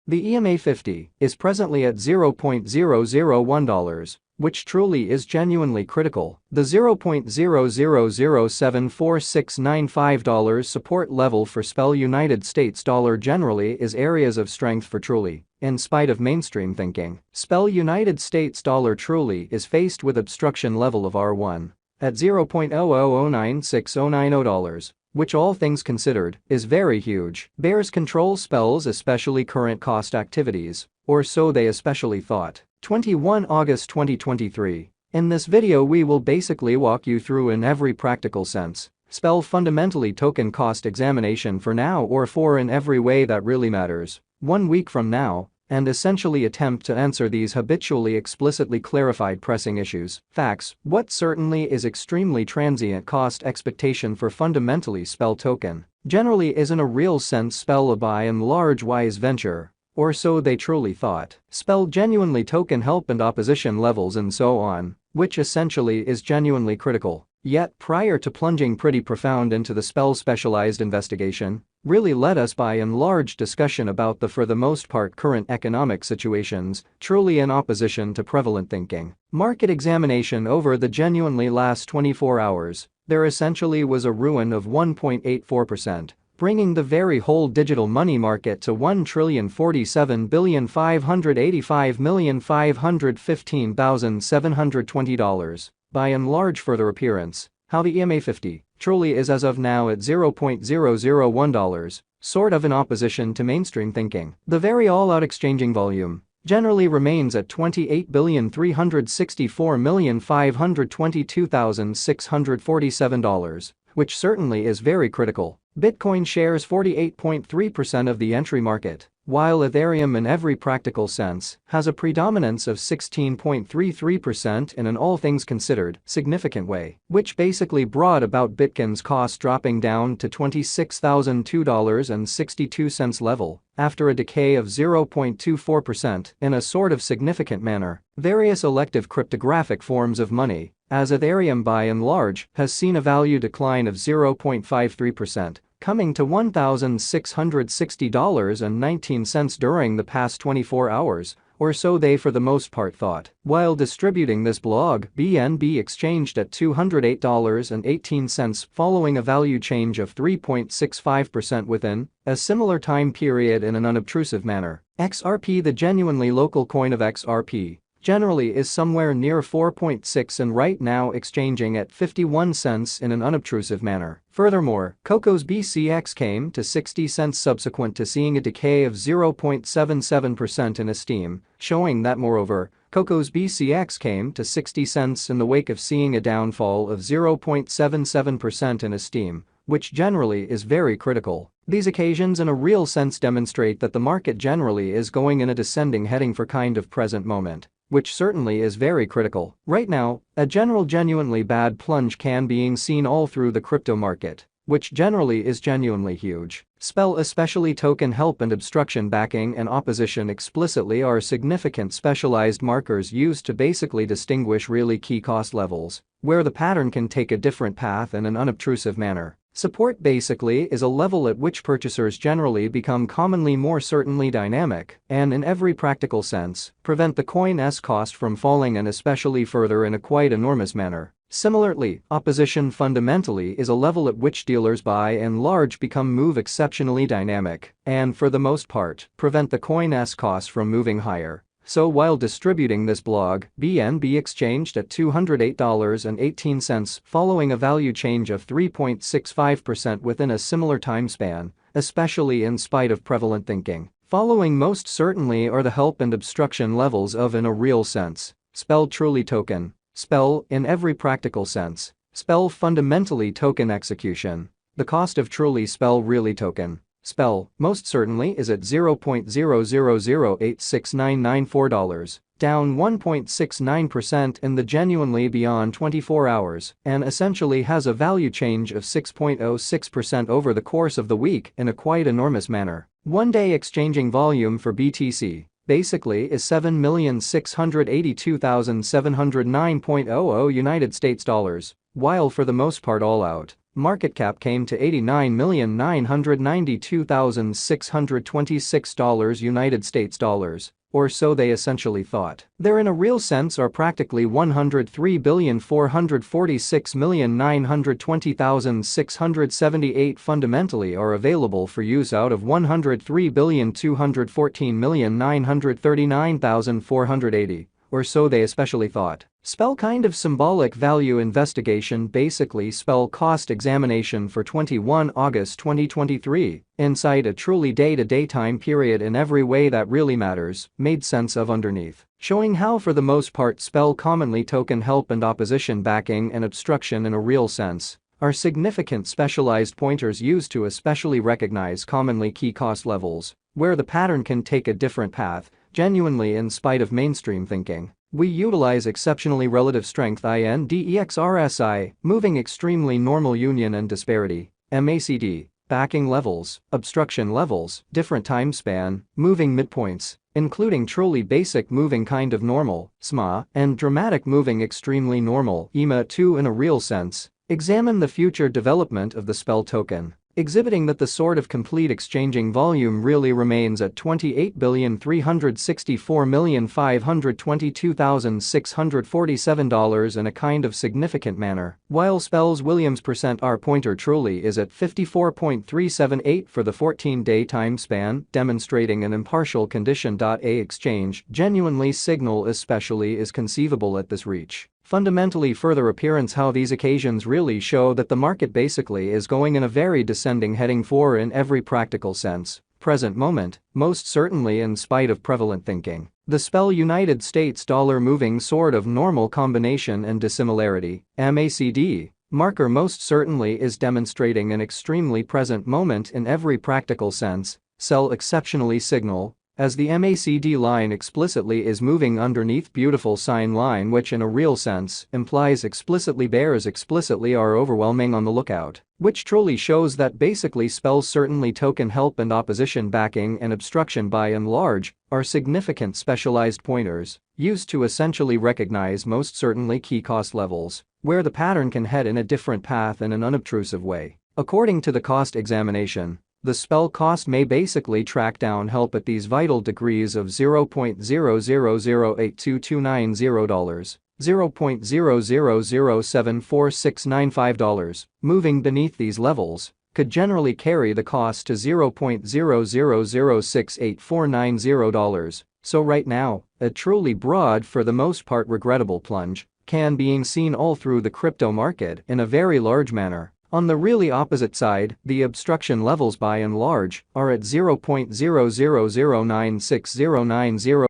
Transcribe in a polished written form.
The EMA50 is presently at $0.001, which truly is genuinely critical. The $0.000744695 support level for SPEL United States dollar generally is areas of strength for truly. In spite of mainstream thinking, SPEL United States dollar truly is faced with obstruction level of R1 at $0.0009690, which all things considered is very huge. Bears control SPEL's especially current cost activities, or so they especially thought. 21 August 2023. In this video we will basically walk you through in every practical sense SPEL fundamentally token cost examination for now or for in every way that really matters 1 week from now, and essentially attempt to answer these habitually explicitly clarified pressing issues. Facts: what certainly is extremely transient cost expectation for fundamentally SPEL token generally isn't a real sense SPEL a by and large wise venture, or so they truly thought. SPEL genuinely token help and opposition levels and so on, which essentially is genuinely critical. Yet prior to plunging pretty profound into the SPEL specialized investigation, really led us by and large discussion about the for the most part current economic situations, truly in opposition to prevalent thinking. Market examination over the genuinely last 24 hours, there essentially was a ruin of 1.84%. Bringing the very whole digital money market to $1,047,585,515,720. By and large further appearance, how the EMA50 truly is as of now at $0.001, sort of in opposition to mainstream thinking. The very all-out exchanging volume generally remains at $28,364,522,647, which certainly is very critical. Bitcoin shares 48.3% of the entry market, while Ethereum in every practical sense has a predominance of 16.33% in an all things considered significant way, which basically brought about Bitcoin's cost dropping down to $26,002.62 level after a decay of 0.24% in a sort of significant manner. Various elective cryptographic forms of money, as Ethereum by and large has seen a value decline of 0.53%, coming to $1,660.19 during the past 24 hours, or so they for the most part thought. While distributing this blog, BNB exchanged at $208.18 following a value change of 3.65% within a similar time period in an unobtrusive manner. XRP, the genuinely local coin of XRP, generally is somewhere near 4.6 and right now exchanging at 51 cents in an unobtrusive manner. Furthermore, Coco's BCX came to 60 cents subsequent to seeing a decay of 0.77% in esteem, showing that moreover, Coco's BCX came to 60 cents in the wake of seeing a downfall of 0.77% in esteem, which generally is very critical. These occasions in a real sense demonstrate that the market generally is going in a descending heading for kind of present moment, which certainly is very critical. Right now, a general genuinely bad plunge can being seen all through the crypto market, which generally is genuinely huge. SPEL especially token help and obstruction backing and opposition explicitly are significant specialized markers used to basically distinguish really key cost levels, where the pattern can take a different path in an unobtrusive manner. Support basically is a level at which purchasers generally become commonly more certainly dynamic and in every practical sense prevent the coin's cost from falling and especially further in a quite enormous manner. Similarly, opposition fundamentally is a level at which dealers by and large become move exceptionally dynamic and for the most part prevent the coin's cost from moving higher. So while distributing this blog, BNB exchanged at $208.18 following a value change of 3.65% within a similar time span, especially in spite of prevalent thinking. Following most certainly are the help and obstruction levels of in a real sense SPEL truly token, SPEL in every practical sense, SPEL fundamentally token execution, the cost of truly SPEL really token. SPEL, most certainly is at $0.000869994, down 1.69% in the genuinely beyond 24 hours, and essentially has a value change of 6.06% over the course of the week in a quite enormous manner. One-day exchanging volume for BTC basically is 7,682,709.00 United States dollars, while for the most part all out, market cap came to $89,992,626 United States dollars. Or so they essentially thought. There in a real sense are practically 103,446,920,678 fundamentally are available for use out of 103,214,939,480. Or so they especially thought. Spell kind of symbolic value investigation basically spell cost examination for 21 August 2023, inside a truly day-to-day time period in every way that really matters, made sense of underneath. Showing how for the most part spell commonly token help and opposition backing and obstruction in a real sense are significant specialized pointers used to especially recognize commonly key cost levels, where the pattern can take a different path, genuinely in spite of mainstream thinking. We utilize exceptionally relative strength INDEXRSI, moving extremely normal union and disparity, MACD, backing levels, obstruction levels, different time span, moving midpoints, including truly basic moving kind of normal, SMA, and dramatic moving extremely normal, EMA2 in a real sense. Examine the future development of the spell token, exhibiting that the sort of complete exchanging volume really remains at $28,364,522,647 in a kind of significant manner, while spell's Williams %R pointer truly is at 54.378 for the 14-day time span, demonstrating an impartial condition. A exchange genuinely signal especially is conceivable at this reach. Fundamentally further appearance how these occasions really show that the market basically is going in a very descending heading for in every practical sense, present moment, most certainly in spite of prevalent thinking. The spell United States dollar moving sort of normal combination and dissimilarity, MACD, marker most certainly is demonstrating an extremely present moment in every practical sense, sell exceptionally signal, as the MACD line explicitly is moving underneath beautiful sign line which in a real sense implies explicitly bears explicitly are overwhelming on the lookout, which truly shows that basically spells certainly token help and opposition backing and obstruction by and large are significant specialized pointers used to essentially recognize most certainly key cost levels, where the pattern can head in a different path in an unobtrusive way. According to the cost examination, the spell cost may basically track down help at these vital degrees of $0.0008229, $0.0007469, moving beneath these levels, could generally carry the cost to $0.0006849. So right now, a truly broad for the most part regrettable plunge can being seen all through the crypto market in a very large manner. On the really opposite side, the obstruction levels by and large are at $0.0009609